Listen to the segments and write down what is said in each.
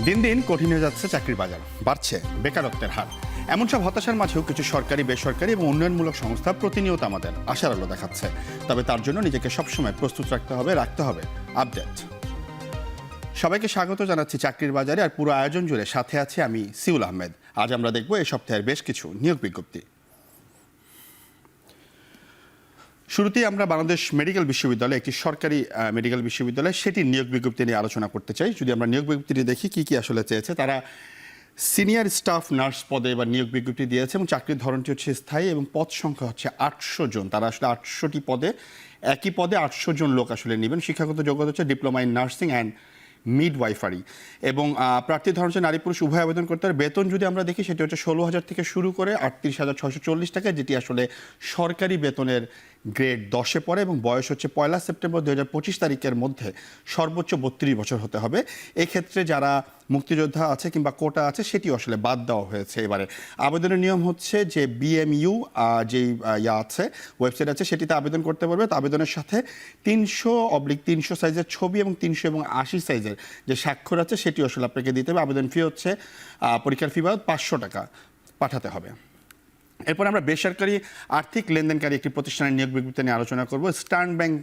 দিন দিন কঠিন হয়ে যাচ্ছে চাকরির বাজার, বাড়ছে বেকারত্বের হার। এমন সব হতাশার মাঝেও কিছু সরকারি, বেসরকারি এবং উন্নয়নমূলক সংস্থা প্রতিনিয়ত আমাদের আশার আলো দেখাচ্ছে। তবে তার জন্য নিজেকে সবসময় প্রস্তুত রাখতে হবে আপডেট। সবাইকে স্বাগত জানাচ্ছি চাকরির বাজারে, আর পুরো আয়োজন জুড়ে সাথে আছি আমি সিউল আহমেদ। আজ আমরা দেখব এই সপ্তাহের বেশ কিছু নিয়োগ বিজ্ঞপ্তি। শুরুতেই আমরা বাংলাদেশ মেডিকেল বিশ্ববিদ্যালয়, একটি সরকারি মেডিকেল বিশ্ববিদ্যালয়, সেটির নিয়োগ বিজ্ঞপ্তি নিয়ে আলোচনা করতে চাই। যদি আমরা নিয়োগ বিজ্ঞপ্তিটি দেখি কি কি আসলে চেয়েছে, তারা সিনিয়র স্টাফ নার্স পদে এবার নিয়োগ বিজ্ঞপ্তি দিয়েছে এবং চাকরির ধরনটি হচ্ছে স্থায়ী এবং পদ সংখ্যা হচ্ছে 800 জন। তারা আসলে 800টি পদে, একই পদে 800 জন লোক আসলে নেবেন। শিক্ষাগত যোগ্যতা হচ্ছে diploma in nursing and midwifery এবং প্রার্থীর ধরন হচ্ছে নারী পুরুষ উভয় আবেদন করতে পারে। বেতন যদি আমরা দেখি সেটি হচ্ছে 16,000 থেকে শুরু করে 38,640 টাকা, যেটি আসলে সরকারি বেতনের গ্রেড 10-এ পড়ে এবং বয়স হচ্ছে 1 সেপ্টেম্বর 2025 তারিখের মধ্যে সর্বোচ্চ 32 বছর হতে হবে। এক্ষেত্রে যারা মুক্তিযোদ্ধা আছে কিংবা কোটা আছে সেটিও আসলে বাদ দেওয়া হয়েছে। এবারে আবেদনের নিয়ম হচ্ছে যে বিএমইউ যেই আছে ওয়েবসাইট আছে সেটিতে আবেদন করতে পারবে। তো আবেদনের সাথে 300/300 সাইজের ছবি এবং 300 এবং 80 সাইজের যে স্বাক্ষর আছে সেটি আসলে আপনাকে দিতে হবে। আবেদন ফি হচ্ছে পরীক্ষার ফি বাবদ 500 টাকা পাঠাতে হবে। এরপর আমরা বেসরকারি আর্থিক লেনদেনকারী একটি প্রতিষ্ঠানের নিয়োগ বিজ্ঞপ্তি নিয়ে আলোচনা করব। স্টার্ন ব্যাংক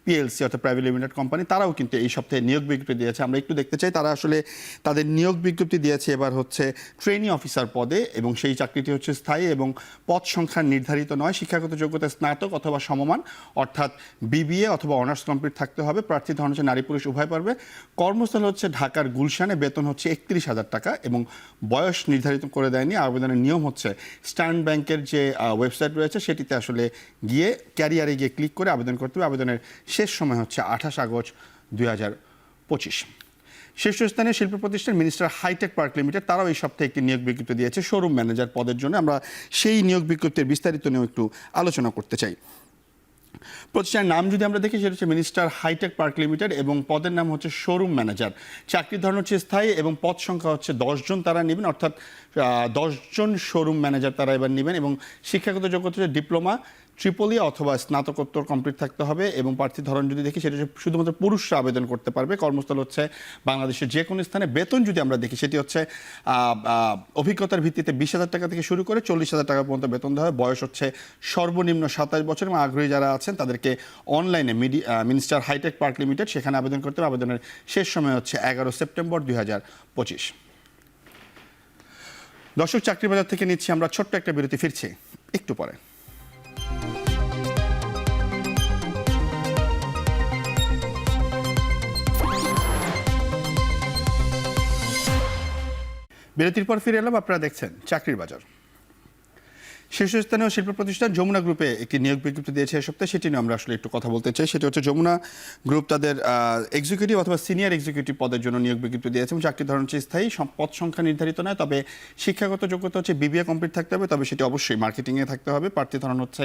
পিএলসি অর্থাৎ প্রাইভেট লিমিটেড কোম্পানি, তারাও কিন্তু এই সপ্তাহে নিয়োগ বিজ্ঞপ্তি দিয়েছে। আমরা একটু দেখতে চাই তারা আসলে তাদের নিয়োগ বিজ্ঞপ্তি দিয়েছে এবার হচ্ছে ট্রেনি অফিসার পদে এবং সেই চাকরিটি হচ্ছে স্থায়ী এবং পদ সংখ্যা নির্ধারিত নয়। শিক্ষাগত যোগ্যতা স্নাতক অথবা সমমান অর্থাৎ বিবিএ অথবা অনার্স কমপ্লিট থাকতে হবে। প্রার্থীর ধরন হচ্ছে নারী পুরুষ উভয় পারবে। কর্মস্থল হচ্ছে ঢাকার গুলশানে, বেতন হচ্ছে 31,000 টাকা এবং বয়স নির্ধারিত করে দেয়নি। আবেদনের নিয়ম হচ্ছে স্টার্ন ব্যাংকের যে ওয়েবসাইট রয়েছে সেটিতে আসলে গিয়ে ক্যারিয়ারে গিয়ে ক্লিক করে আবেদন করতে হবে। আবেদনের শেষ সময় হচ্ছে 28 আগস্ট 2025। শীর্ষস্থানীয় শিল্প প্রতিষ্ঠান মিনিস্টার হাইটেক পার্ক লিমিটেড, তারাও এই সপ্তাহে একটি নিয়োগ বিজ্ঞপ্তি দিয়েছে শোরুম ম্যানেজার পদের জন্য। আমরা সেই নিয়োগ বিজ্ঞপ্তির বিস্তারিত নিয়েও একটু আলোচনা করতে চাই। প্রতিষ্ঠানের নাম যদি আমরা দেখি সেটা হচ্ছে মিনিস্টার হাইটেক পার্ক লিমিটেড এবং পদের নাম হচ্ছে শোরুম ম্যানেজার। চাকরির ধরন হচ্ছে স্থায়ী এবং পদ সংখ্যা হচ্ছে 10 জন তারা নেবেন, অর্থাৎ 10 জন শোরুম ম্যানেজার তারা এবার নেবেন এবং শিক্ষাগত যোগ্যতা হচ্ছে ডিপ্লোমা, ট্রিপলি অথবা স্নাতকোত্তর কমপ্লিট থাকতে হবে এবং প্রার্থীর ধরন যদি দেখি সেটা হচ্ছে শুধুমাত্র পুরুষরা আবেদন করতে পারবে। কর্মস্থল হচ্ছে বাংলাদেশের যে কোনো স্থানে। বেতন যদি আমরা দেখি সেটি হচ্ছে অভিজ্ঞতার ভিত্তিতে 20,000 টাকা থেকে শুরু করে 40,000 টাকা পর্যন্ত বেতন দেওয়া হয়। বয়স হচ্ছে সর্বনিম্ন 27 বছর এবং আগ্রহী যারা আছেন তাদেরকে অনলাইনে মিনিস্টার হাইটেক পার্ক লিমিটেড সেখানে আবেদন করতে হবে। আবেদনের শেষ সময় হচ্ছে 11 সেপ্টেম্বর 2025। দর্শক, চাকরি বাজার থেকে নিচ্ছি আমরা ছোট্ট একটা বিরতি, ফিরছি একটু পরে। বিরতির পর ফিরে এলাম, আপনারা দেখছেন চাকরির বাজার। শীর্ষস্থানীয় শিল্প প্রতিষ্ঠান যমুনা গ্রুপে একটি নিয়োগ বিজ্ঞপ্তি দিয়েছে এই সপ্তাহে, সেটি নিয়ে আমরা আসলে একটু কথা বলতে চাই। সেটি হচ্ছে যমুনা গ্রুপ তাদের এক্সিকিউটিভ অথবা সিনিয়র এক্সিকিউটিভ পদের জন্য নিয়োগ বিজ্ঞপ্তি দিয়েছে এবং চাকরির ধরন হচ্ছে স্থায়ী, পদ সংখ্যা নির্ধারিত নয়। তবে শিক্ষাগত যোগ্যতা হচ্ছে বিবিএ কমপ্লিট থাকতে হবে, তবে সেটি অবশ্যই মার্কেটিংয়ে থাকতে হবে। প্রার্থী ধরন হচ্ছে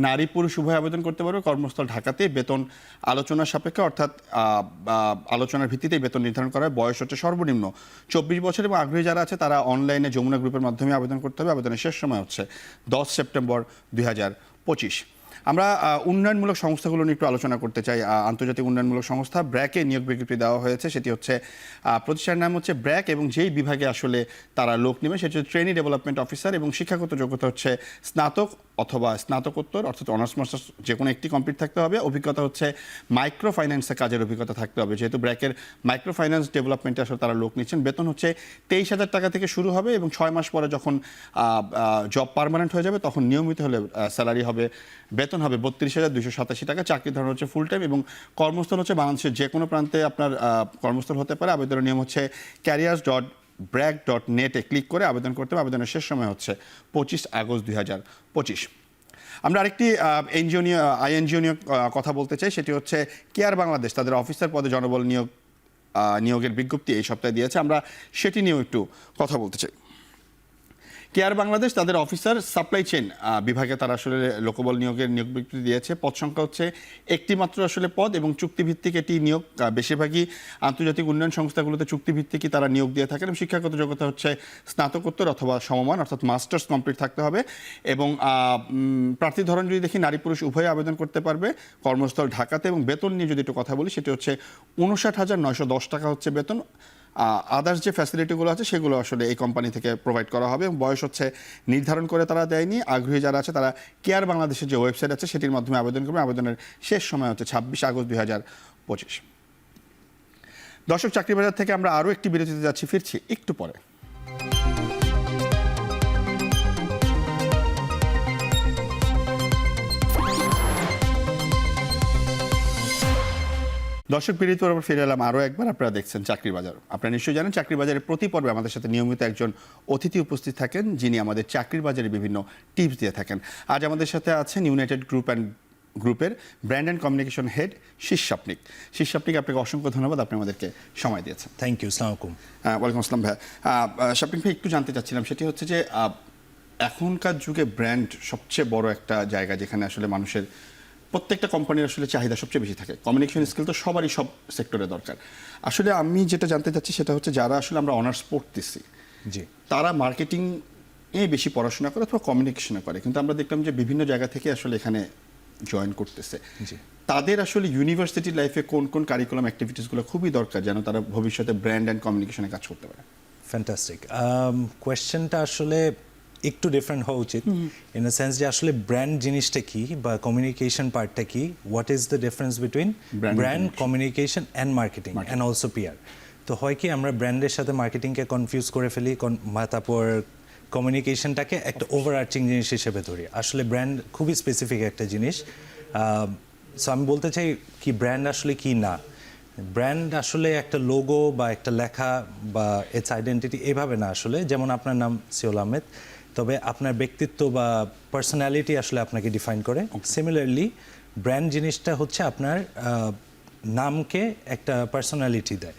নারী পুরুষ উভয় আবেদন করতে পারবে। কর্মস্থল ঢাকাতে, বেতন আলোচনার সাপেক্ষে অর্থাৎ আলোচনার ভিত্তিতেই বেতন নির্ধারণ করা হয়। বয়স হচ্ছে সর্বনিম্ন 24 বছর এবং আগ্রহী যারা আছে তারা অনলাইনে যমুনা গ্রুপের মাধ্যমে আবেদন করতে হবে। আবেদনের শেষ সময় হচ্ছে 10 সেপ্টেম্বর 2025। আমরা উন্নয়নমূলক সংস্থাগুলো নিয়ে একটু আলোচনা করতে চাই। আন্তর্জাতিক উন্নয়নমূলক সংস্থা ব্র্যাকে নিয়োগ বিজ্ঞপ্তি দেওয়া হয়েছে। সেটি হচ্ছে প্রতিষ্ঠানের নাম হচ্ছে ব্র্যাক এবং যেই বিভাগে আসলে তারা লোক নেবে সেটি হচ্ছে ট্রেনি ডেভেলপমেন্ট অফিসার এবং শিক্ষাগত যোগ্যতা হচ্ছে স্নাতক অথবা স্নাতকোত্তর অর্থাৎ অনার্স মাস্টার্স যে কোনো একটি কমপ্লিট থাকতে হবে। অভিজ্ঞতা হচ্ছে মাইক্রো ফাইন্যান্সে কাজের অভিজ্ঞতা থাকতে হবে, যেহেতু ব্র্যাকের মাইক্রো ফাইন্যান্স ডেভেলপমেন্টে আসলে তারা লোক নিচ্ছেন। বেতন হচ্ছে 23,000 টাকা থেকে শুরু হবে এবং 6 মাস পরে যখন জব পার্মানেন্ট হয়ে যাবে তখন নিয়মিত হলে স্যালারি হবে, বেতন হবে 32,287 টাকা। চাকরির ধরন হচ্ছে ফুল টাইম এবং কর্মস্থল হচ্ছে বাংলাদেশের যে কোনো প্রান্তে আপনার কর্মস্থল হতে পারে। আবেদনের নিয়ম হচ্ছে careers.bragg.net ক্লিক করে আবেদন করতে হবে। আবেদনের শেষ সময় হচ্ছে 25 আগস্ট 2025। আমরা আরেকটি এনজিও নিয়ে কথা বলতে চাই। সেটি হচ্ছে কেয়ার বাংলাদেশ, তাদের অফিসার পদে জনবল নিয়োগের বিজ্ঞপ্তি এই সপ্তাহে দিয়েছে। আমরা সেটি নিয়েও একটু কথা বলতে চাই। কেয়ার বাংলাদেশ তাদের অফিসার সাপ্লাই চেইন বিভাগে তারা আসলে লোকবল নিয়োগের নিয়োগ বিজ্ঞপ্তি দিয়েছে। পদ সংখ্যা হচ্ছে একটি মাত্র আসলে পদ এবং চুক্তিভিত্তিক এটি নিয়োগ। বেশিরভাগই আন্তর্জাতিক উন্নয়ন সংস্থাগুলোতে চুক্তিভিত্তিকই তারা নিয়োগ দিয়ে থাকেন এবং শিক্ষাগত যোগ্যতা হচ্ছে স্নাতকোত্তর অথবা সমমান অর্থাৎ মাস্টার্স কমপ্লিট থাকতে হবে এবং প্রার্থী ধরন যদি দেখি নারী পুরুষ উভয়ে আবেদন করতে পারবে। কর্মস্থল ঢাকাতে এবং বেতন নিয়ে যদি একটু কথা বলি সেটি হচ্ছে 59,910 টাকা হচ্ছে বেতন। আদার্স যে ফ্যাসিলিটিগুলো আছে সেগুলো আসলে এই কোম্পানি থেকে প্রোভাইড করা হবে এবং বয়স হচ্ছে নির্ধারণ করে তারা দেয়নি। আগ্রহী যারা আছে তারা কেয়ার বাংলাদেশের যে ওয়েবসাইট আছে সেটির মাধ্যমে আবেদন করবে। আবেদনের শেষ সময় হচ্ছে 26 আগস্ট 2025। দর্শক, চাকরি বাজার থেকে আমরা আরও একটি বিরতিতে যাচ্ছি, ফিরছি একটু পরে। দর্শক, বিরতির পর ফিরে এলাম আরও একবার। আপনারা দেখছেন চাকরি বাজার। আপনারা নিশ্চয়ই জানেন চাকরি বাজারের প্রতি পর্বে আমাদের সাথে নিয়মিত একজন অতিথি উপস্থিত থাকেন, যিনি আমাদের চাকরির বাজারে বিভিন্ন টিপস দিয়ে থাকেন। আজ আমাদের সাথে আছেন ইউনাইটেড গ্রুপের ব্র্যান্ড অ্যান্ড কমিউনিকেশন হেড শীষ সাপনিক। শীষ সাপনিক, আপনাকে অসংখ্য ধন্যবাদ, আপনি আমাদেরকে সময় দিয়েছেন। Thank you. আসসালামু আলাইকুম। ওয়ালাইকুম আসসালাম ভাই। সাপনিক ভাই, একটু জানতে চাচ্ছিলাম, সেটি হচ্ছে যে এখনকার যুগে ব্র্যান্ড সবচেয়ে বড় একটা জায়গা, যেখানে আসলে মানুষের প্রত্যেকটা কোম্পানির আসলে চাহিদা সবচেয়ে বেশি থাকে। কমিউনিকেশন স্কিল তো সবারই সব সেক্টরে দরকার। আসলে আমি যেটা জানতে চাচ্ছি সেটা হচ্ছে, যারা আসলে আমরা অনার্স পড়তেছি, জি, তারা মার্কেটিং এ বেশি পড়াশোনা করে অথবা কমিউনিকেশনে করে, কিন্তু আমরা দেখলাম যে বিভিন্ন জায়গা থেকে আসলে এখানে জয়েন করতেছে। জি, তাদের আসলে ইউনিভার্সিটি লাইফে কোন কোন কারিকুলাম অ্যাক্টিভিটিসগুলো খুবই দরকার, যেন তারা ভবিষ্যতে ব্র্যান্ড অ্যান্ড কমিউনিকেশনে কাজ করতে পারে? ফ্যান্টাস্টিক। কোয়েশ্চেনটা আসলে একটু ডিফারেন্ট হওয়া উচিত, ইন দ্য সেন্স যে আসলে ব্র্যান্ড জিনিসটা কি বা কমিউনিকেশন পার্টটা কি, what is the difference between brand, communication and marketing and also PR. তো হয় কি, আমরা ব্র্যান্ডের সাথে মার্কেটিংকে কনফিউজ করে ফেলি, তারপর কমিউনিকেশনটাকে একটা ওভারআর্চিং জিনিস হিসেবে ধরি। আসলে ব্র্যান্ড খুবই স্পেসিফিক একটা জিনিস। সো আমি বলতে চাই কি, ব্র্যান্ড আসলে কি না। ব্র্যান্ড আসলে একটা লোগো বা একটা লেখা বা ইটস আইডেন্টিটি, এভাবে না আসলে। যেমন আপনার নাম সিওল আহমেদ, তবে আপনার ব্যক্তিত্ব বা পার্সোনালিটি আসলে আপনাকে ডিফাইন করে। সিমিলারলি ব্র্যান্ড জিনিসটা হচ্ছে আপনার নামকে একটা পার্সোনালিটি দেয়।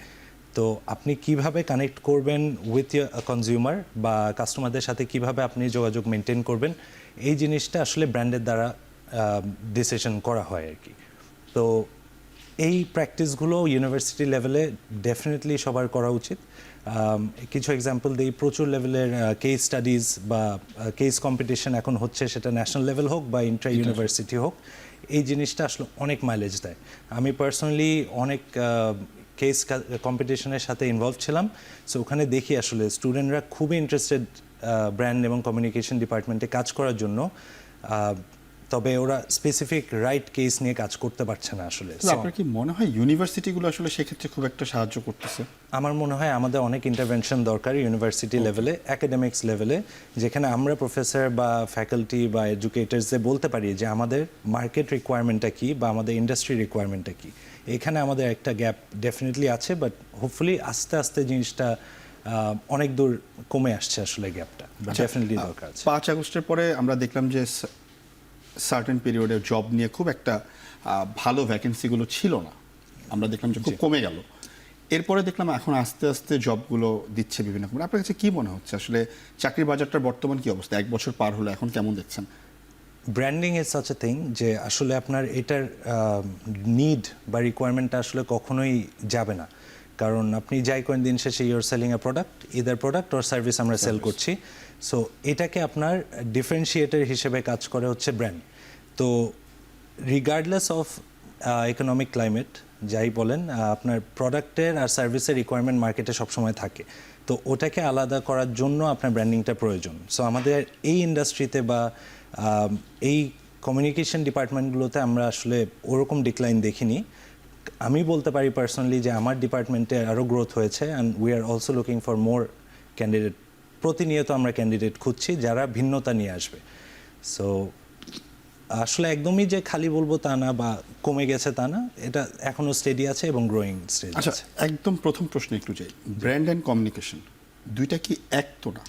তো আপনি কিভাবে কানেক্ট করবেন উইথ কনজিউমার বা কাস্টমারদের সাথে, কিভাবে আপনি যোগাযোগ মেনটেন করবেন, এই জিনিসটা আসলে ব্র্যান্ডের দ্বারা ডিসিশন করা হয় আর কি। তো এই প্র্যাকটিসগুলো ইউনিভার্সিটি লেভেলে ডেফিনেটলি সবার করা উচিত। কিছু এক্সাম্পল দিই, প্রচুর লেভেলের কেস স্টাডিজ বা কেস কম্পিটিশন এখন হচ্ছে, সেটা ন্যাশনাল লেভেল হোক বা ইন্টার ইউনিভার্সিটি হোক। এই জিনিসটা আসলে অনেক মাইলেজ দেয়। আমি পার্সোনালি অনেক কেস কম্পিটিশনের সাথে ইনভলভ ছিলাম। সো ওখানে দেখি আসলে স্টুডেন্টরা খুবই ইন্টারেস্টেড ব্র্যান্ড এবং কমিউনিকেশন ডিপার্টমেন্টে কাজ করার জন্য, তবে ওরা স্পেসিফিক রাইট কেস নিয়ে কাজ করতে পারছে না আসলে। আপনার কি মনে হয় ইউনিভার্সিটিগুলো আসলে সেক্ষেত্রে খুব একটা সাহায্য করতেছে? আমার মনে হয় আমাদের অনেক ইন্টারভেনশন দরকার ইউনিভার্সিটি লেভেলে, একাডেমিক্স লেভেলে, যেখানে আমরা প্রফেসর বা ফ্যাকাল্টি বা এডুকেটার্সে বলতে পারি যে আমাদের মার্কেট রিকোয়ারমেন্টটা কী বা আমাদের ইন্ডাস্ট্রি রিকোয়ারমেন্টটা কী। এখানে আমাদের একটা গ্যাপ ডেফিনেটলি আছে, বাট হোপফুলি আস্তে আস্তে জিনিসটা অনেক দূর কমে আসছে আসলে গ্যাপটা, ডেফিনেটলি দরকার আছে। 5 আগস্টের পরে আমরা দেখলাম যে সার্টেন পিরিয়ডে জব নিয়ে খুব একটা ভালো ভ্যাকেন্সিগুলো ছিল না, আমরা দেখলাম যে খুব কমে গেল। এরপরে দেখলাম এখন আস্তে আস্তে জবগুলো দিচ্ছে বিভিন্ন কোম্পানি। আপনার কাছে কি মনে হচ্ছে আসলে চাকরির বাজারটার বর্তমান কি অবস্থা? 1 বছর পার হলো, এখন কেমন দেখছেন? Branding is such a thing যে আসলে আপনার এটার নিড বা রিকোয়ারমেন্টটা আসলে কখনোই যাবে না, কারণ আপনি যাই করেন দিন শেষে your selling A product, either product or service আমরা সেল করছি। সো এটাকে আপনার ডিফারেন্সিয়েটার হিসেবে কাজ করে হচ্ছে ব্র্যান্ড। তো রিগার্ডলেস অফ ইকোনমিক ক্লাইমেট যাই বলেন, আপনার প্রোডাক্টের আর সার্ভিসের রিকোয়ারমেন্ট মার্কেটে সবসময় থাকে। তো ওটাকে আলাদা করার জন্য আপনার ব্র্যান্ডিংটা প্রয়োজন। সো আমাদের এই ইন্ডাস্ট্রিতে বা এই কমিউনিকেশন ডিপার্টমেন্টগুলোতে আমরা আসলে ওরকম ডিক্লাইন দেখিনি। আমি বলতে পারি পার্সোনালি যে আমার ডিপার্টমেন্টে আরও গ্রোথ হয়েছে, and we are also looking for more candidate. প্রতিনিয়ত আমরা ক্যান্ডিডেট খুঁজছি যারা ভিন্নতা নিয়ে আসবে। সো আসলে একদমই যে খালি বলবো তা না বা কমে গেছে তা না, এটা এখনও স্টেডি আছে এবং গ্রোয়িং স্টেজ আছে। আচ্ছা, একদম প্রথম প্রশ্ন একটু যাই, ব্র্যান্ড অ্যান্ড কমিউনিকেশন দুইটা কি এক তো না?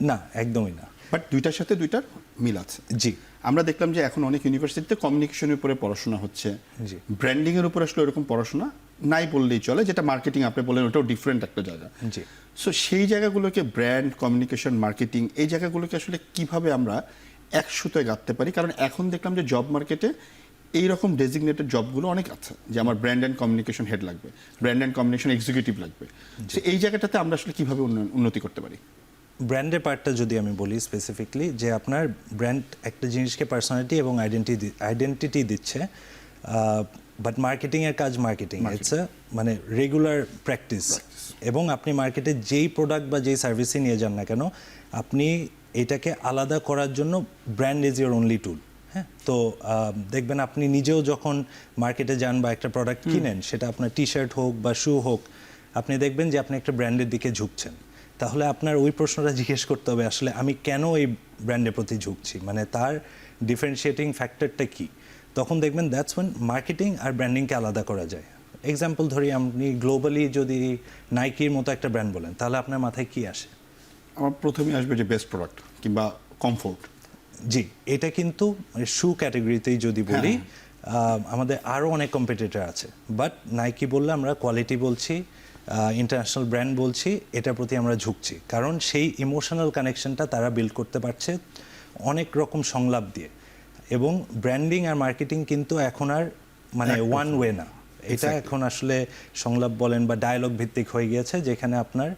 না, একদমই না, বাট দুইটার সাথে দুইটার মিল আছে। জি, আমরা দেখলাম যে এখন অনেক ইউনিভার্সিটিতে কমিউনিকেশনের উপরে পড়াশোনা হচ্ছে, জি, ব্র্যান্ডিং এর উপর আসলে এরকম পড়াশোনা নাই বললেই চলে, যেটা মার্কেটিং আপনি বলেন ওটাও ডিফারেন্ট একটা জায়গা। জি। সো সেই জায়গাগুলোকে ব্র্যান্ড, কমিউনিকেশন, মার্কেটিং, এই জায়গাগুলোকে আসলে কিভাবে আমরা এক সুতোয় গাঁথতে পারি? কারণ এখন দেখলাম যে জব মার্কেটে এইরকম ডেজিগনেটেড জবগুলো অনেক আছে, যে আমার ব্র্যান্ড অ্যান্ড কমিউনিকেশন হেড লাগবে, ব্র্যান্ড অ্যান্ড কমিউনিকেশন এক্সিকিউটিভ লাগবে। সো এই জায়গাটাতে আমরা আসলে কিভাবে উন্নতি করতে পারি? ব্র্যান্ডের পার্টটা যদি আমি বলি স্পেসিফিকলি, যে আপনার ব্র্যান্ড একটা জিনিসকে পার্সোনালিটি এবং আইডেন্টিটি দিচ্ছে। বাট মার্কেটিং এর কাজ মার্কেটিং, ইটস মানে রেগুলার প্র্যাকটিস। এবং আপনি মার্কেটে যেই প্রোডাক্ট বা যেই সার্ভিসই নিয়ে যান না কেন, আপনি এটাকে আলাদা করার জন্য ব্র্যান্ড ইজ ইওর অনলি টুল। হ্যাঁ, তো দেখবেন আপনি নিজেও যখন মার্কেটে যান বা একটা প্রোডাক্ট কিনেন, সেটা আপনার টি শার্ট হোক বা শু হোক, আপনি দেখবেন যে আপনি একটা ব্র্যান্ডের দিকে ঝুঁকছেন। তাহলে আপনার ওই প্রশ্নটা জিজ্ঞেস করতে হবে, আসলে আমি কেন এই ব্র্যান্ডের প্রতি ঝুঁকছি, মানে তার ডিফারেন্সিয়েটিং ফ্যাক্টরটা কী। তখন দেখবেন দ্যাটস ওয়েন মার্কেটিং আর ব্র্যান্ডিংকে আলাদা করা যায়। এক্সাম্পল ধরি, আপনি গ্লোবালি যদি নাইকির মতো একটা ব্র্যান্ড বলেন, তাহলে আপনার মাথায় কি আসে? আমার প্রথমে আসবে যে বেস্ট প্রোডাক্ট কিংবা কমফোর্ট। জি, এটা কিন্তু শু ক্যাটাগরিতেই যদি বলি, আমাদের আরও অনেক কম্পিটিটর আছে, বাট নাইকি বললে আমরা কোয়ালিটি বলছি, ইন্টারন্যাশনাল ব্র্যান্ড বলছি, এটার প্রতি আমরা ঝুঁকছি, কারণ সেই ইমোশনাল কানেকশনটা তারা বিল্ড করতে পারছে অনেক রকম সংলাপ দিয়ে। এবং ব্র্যান্ডিং আর মার্কেটিং কিন্তু এখন আর মানে ওয়ান ওয়ে না, এটা এখন আসলে সংলাপ বলেন বা ডায়ালগ ভিত্তিক হয়ে গিয়েছে, যেখানে আপনার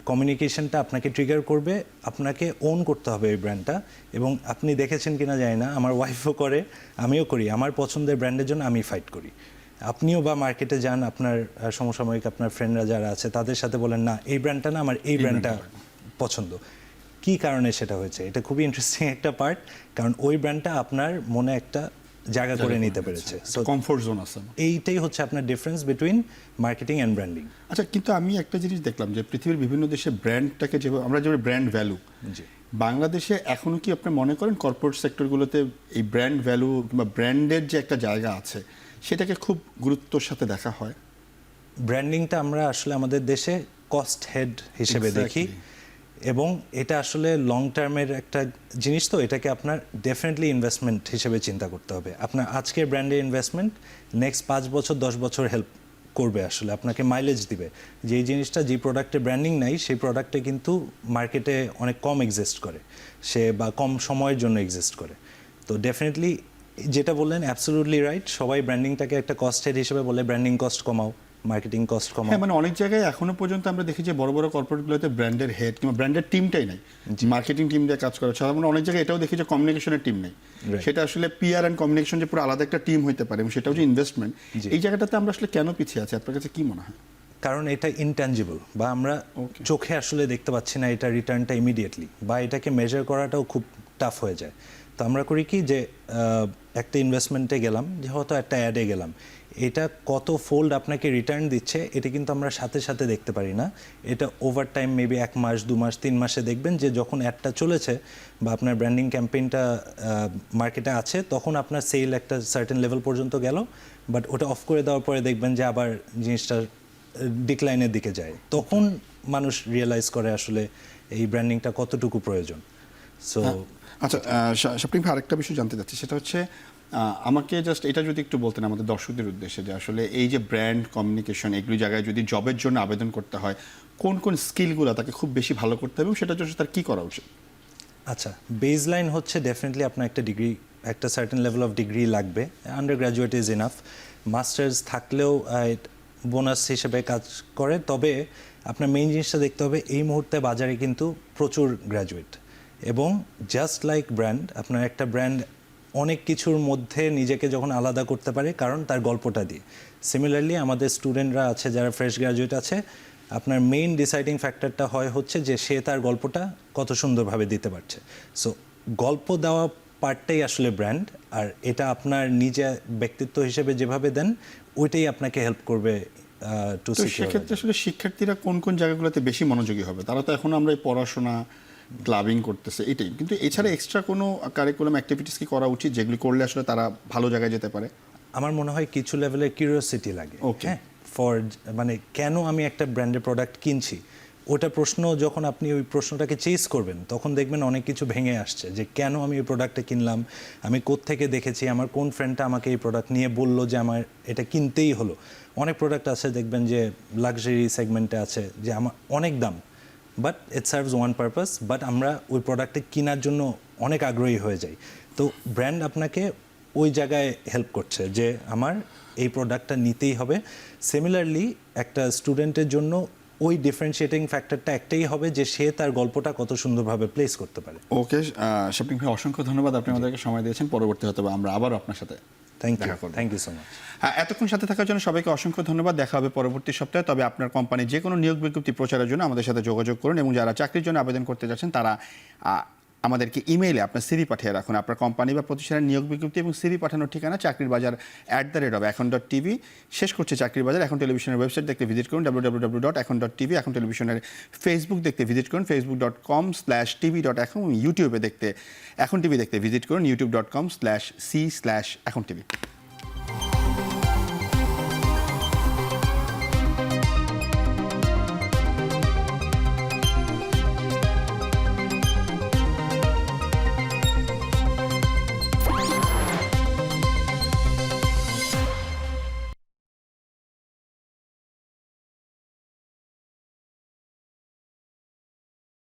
কমিউনিকেশনটা আপনাকে ট্রিগার করবে, আপনাকে ওন করতে হবে এই ব্র্যান্ডটা। এবং আপনি দেখেছেন কিনা জানি না, আমার ওয়াইফও করে, আমিও করি, আমার পছন্দের ব্র্যান্ডের জন্য আমি ফাইট করি। আপনিও বা মার্কেটে যান, আপনার সমসাময়িক আপনার ফ্রেন্ডরা যারা আছে তাদের সাথে বলেন, না এই ব্র্যান্ডটা না, আমার এই ব্র্যান্ডটা পছন্দ। কী কারণে সেটা হয়েছে, এটা খুবই ইন্টারেস্টিং একটা পার্ট, কারণ ওই ব্র্যান্ডটা আপনার মনে একটা জায়গা করে নিতে পেরেছে। সো কমফোর্ট জোন আছে। এইটাই হচ্ছে আপনার difference between marketing and branding. আচ্ছা, কিন্তু আমি একটা জিনিস দেখলাম যে পৃথিবীর বিভিন্ন দেশে ব্র্যান্ডটাকে যেভাবে আমরা যেভাবে ব্র্যান্ড ভ্যালু, বাংলাদেশে এখনো কি আপনি মনে করেন কর্পোরেট সেক্টরগুলোতে এই ব্র্যান্ড ভ্যালু কিংবা ব্র্যান্ডের যে একটা জায়গা আছে সেটাকে খুব গুরুত্বর সাথে দেখা হয়? ব্র্যান্ডিংটা আমরা আসলে আমাদের দেশে কস্ট হেড হিসেবে দেখি, এবং এটা আসলে লং টার্মের একটা জিনিস, তো এটাকে আপনার ডেফিনেটলি ইনভেস্টমেন্ট হিসেবে চিন্তা করতে হবে। আপনার আজকের ব্র্যান্ডের ইনভেস্টমেন্ট নেক্সট 5 বছর 10 বছর হেল্প করবে, আসলে আপনাকে মাইলেজ দিবে। যেই জিনিসটা, যে প্রোডাক্টে ব্র্যান্ডিং নাই, সেই প্রোডাক্টে কিন্তু মার্কেটে অনেক কম এক্সিস্ট করে, সে বা কম সময়ের জন্য এক্সিস্ট করে। তো ডেফিনেটলি যেটা বললেন অ্যাবসলিউটলি রাইট, সবাই ব্র্যান্ডিংটাকে একটা কস্ট হেড হিসেবে বলে, ব্র্যান্ডিং কস্ট কমাও, মার্কেটিং কস্ট কমাও। হ্যাঁ, মানে অনেক জায়গায় এখনো পর্যন্ত আমরা দেখি যে বড় বড় কর্পোরেটগুলোতে ব্র্যান্ডের হেড কিংবা ব্র্যান্ডের টিমটাই নাই, মার্কেটিং টিম দিয়ে কাজ করে। সাধারণত অনেক জায়গায় এটাও দেখি যে কমিউনিকেশনের টিম নেই, সেটা আসলে পিআর অ্যান্ড কমিউনিকেশন যে পুরো আলাদা একটা টিম হইতে পারে, এবং সেটাও যে ইনভেস্টমেন্ট, এই জায়গাটাতে আমরা আসলে কেন পিছিয়ে আছি আপনার কাছে কি মনে হয়? কারণ এটা ইনট্যাঞ্জিবল, বা আমরা চোখে আসলে দেখতে পাচ্ছি না এটা রিটার্নটা ইমিডিয়েটলি, বা এটাকে মেজার করাটাও খুব টাফ হয়ে যায়। তো আমরা করি কি, যে একটা ইনভেস্টমেন্টে গেলাম, যে হয়তো একটা অ্যাডে গেলাম, এটা কত ফোল্ড আপনাকে রিটার্ন দিচ্ছে এটা কিন্তু আমরা সাথে সাথে দেখতে পারি না। এটা ওভার টাইম মেবি 1 মাস 2 মাস 3 মাসে দেখবেন যে যখন অ্যাডটা চলেছে বা আপনার ব্র্যান্ডিং ক্যাম্পেইনটা মার্কেটে আছে, তখন আপনার সেল একটা সার্টেন লেভেল পর্যন্ত গেল, বাট ওটা অফ করে দেওয়ার পরে দেখবেন যে আবার জিনিসটা ডিক্লাইনের দিকে যায়। তখন মানুষ রিয়েলাইজ করে আসলে এই ব্র্যান্ডিংটা কতটুকু প্রয়োজন। সো আচ্ছা, শাপলিন ভাই, আরেকটা বিষয় জানতে চাচ্ছি, সেটা হচ্ছে আমাকে জাস্ট এটা যদি একটু বলতেন আমাদের দর্শকদের উদ্দেশ্যে, যে আসলে এই যে ব্র্যান্ড কমিউনিকেশন, এগুলি জায়গায় যদি জবের জন্য আবেদন করতে হয়, কোন কোন স্কিলগুলো তাকে খুব বেশি ভালো করতে হবে এবং সেটার জন্য তার কী করা উচিত? আচ্ছা, বেস লাইন হচ্ছে ডেফিনেটলি আপনার একটা ডিগ্রি, একটা সার্টেন লেভেল অফ ডিগ্রি লাগবে। Under graduate is enough, masters থাকলেও বোনাস হিসেবে কাজ করে। তবে আপনার মেইন জিনিসটা দেখতে হবে, এই মুহূর্তে বাজারে কিন্তু প্রচুর গ্র্যাজুয়েট, এবং জাস্ট লাইক ব্র্যান্ড, আপনার একটা ব্র্যান্ড অনেক কিছুর মধ্যে নিজেকে যখন আলাদা করতে পারে, কারণ তার গল্পটা দিয়ে। সিমিলারলি আমাদের স্টুডেন্টরা আছে যারা ফ্রেশ গ্র্যাজুয়েট আছে, আপনার মেইন ডিসাইডিং ফ্যাক্টরটা হচ্ছে যে সে তার গল্পটা কত সুন্দরভাবে দিতে পারছে। সো গল্প দেওয়া পার্টটাই আসলে ব্র্যান্ড, আর এটা আপনার নিজে ব্যক্তিত্ব হিসেবে যেভাবে দেন, ওইটাই আপনাকে হেল্প করবে। তো সেক্ষেত্রে আসলে শিক্ষার্থীরা কোন কোন জায়গাগুলোতে বেশি মনোযোগী হবে? তারা তো এখন আমরা এই পড়াশোনা, ক্লাবিং করতেছে, এটাই, কিন্তু এছাড়া এক্সট্রা কোনো কারিকুলাম অ্যাক্টিভিটিস কি করা উচিত যেগুলি করলে আসলে তারা ভালো জায়গায় যেতে পারে? আমার মনে হয় কিছু লেভেলের কিউরিওসিটি লাগে, হ্যাঁ, মানে কেন আমি একটা ব্র্যান্ডের প্রোডাক্ট কিনছি, ওটা প্রশ্ন যখন আপনি ওই প্রশ্নটাকে চেস করবেন, তখন দেখবেন অনেক কিছু ভেঙে আসছে, যে কেন আমি এই প্রোডাক্টটা কিনলাম, আমি কোত্থেকে দেখেছি, আমার কোন ফ্রেন্ডটা আমাকে এই প্রোডাক্ট নিয়ে বললো যে আমার এটা কিনতেই হলো। অনেক প্রোডাক্ট আছে দেখবেন যে লাক্সারি সেগমেন্টে আছে, যে আমার অনেক দাম, but it serves one purpose, but আমরা ওই প্রোডাক্টটা কেনার জন্য অনেক আগ্রহী হয়ে যাই। তো ব্র্যান্ড আপনাকে ওই জায়গায় হেল্প করছে যে আমার এই প্রোডাক্টটা নিতেই হবে। সিমিলারলি একটা স্টুডেন্টের জন্য ওই ডিফারেন্সিয়েটিং ফ্যাক্টরটা একটাই হবে, যে সে তার গল্পটা কত সুন্দরভাবে প্লেস করতে পারে। ওকে, শাপলিন ভাই, অসংখ্য ধন্যবাদ, আপনি আমাদেরকে সময় দিয়েছেন। পরবর্তী হয়তো আমরা আবারও আপনার সাথে থ্যাংক দেখা ইউ করবো। Thank you so much. এতক্ষণ সাথে থাকার জন্য সবাইকে অসংখ্য ধন্যবাদ। দেখা হবে পরবর্তী সপ্তাহে। তবে আপনার কোম্পানির যে কোনো নিয়োগ বিজ্ঞপ্তি প্রচারের জন্য আমাদের সাথে যোগাযোগ করুন, এবং যারা চাকরির জন্য আবেদন করতে যাচ্ছেন তারা আমাদেরকে ইমেইলে আপনার সিভি পাঠিয়ে রাখুন। আপনার কোম্পানি বা প্রতিষ্ঠানের নিয়োগ বিজ্ঞপ্তি এবং সিভি পাঠানোর ঠিকানা চাকরির বাজার @এখন.tv। শেষ করছে চাকরির বাজার। এখন টেলিভিশনের ওয়েবসাইট দেখতে ভিজিট করুন www.এখন.tv। এখন টেলিভিশনের ফেসবুক দেখতে ভিজিট করুন facebook.com/tv.এখন। ইউটিউবে দেখতে এখন টিভি দেখতে ভিজিট করুন youtube.com/c/এখন tv।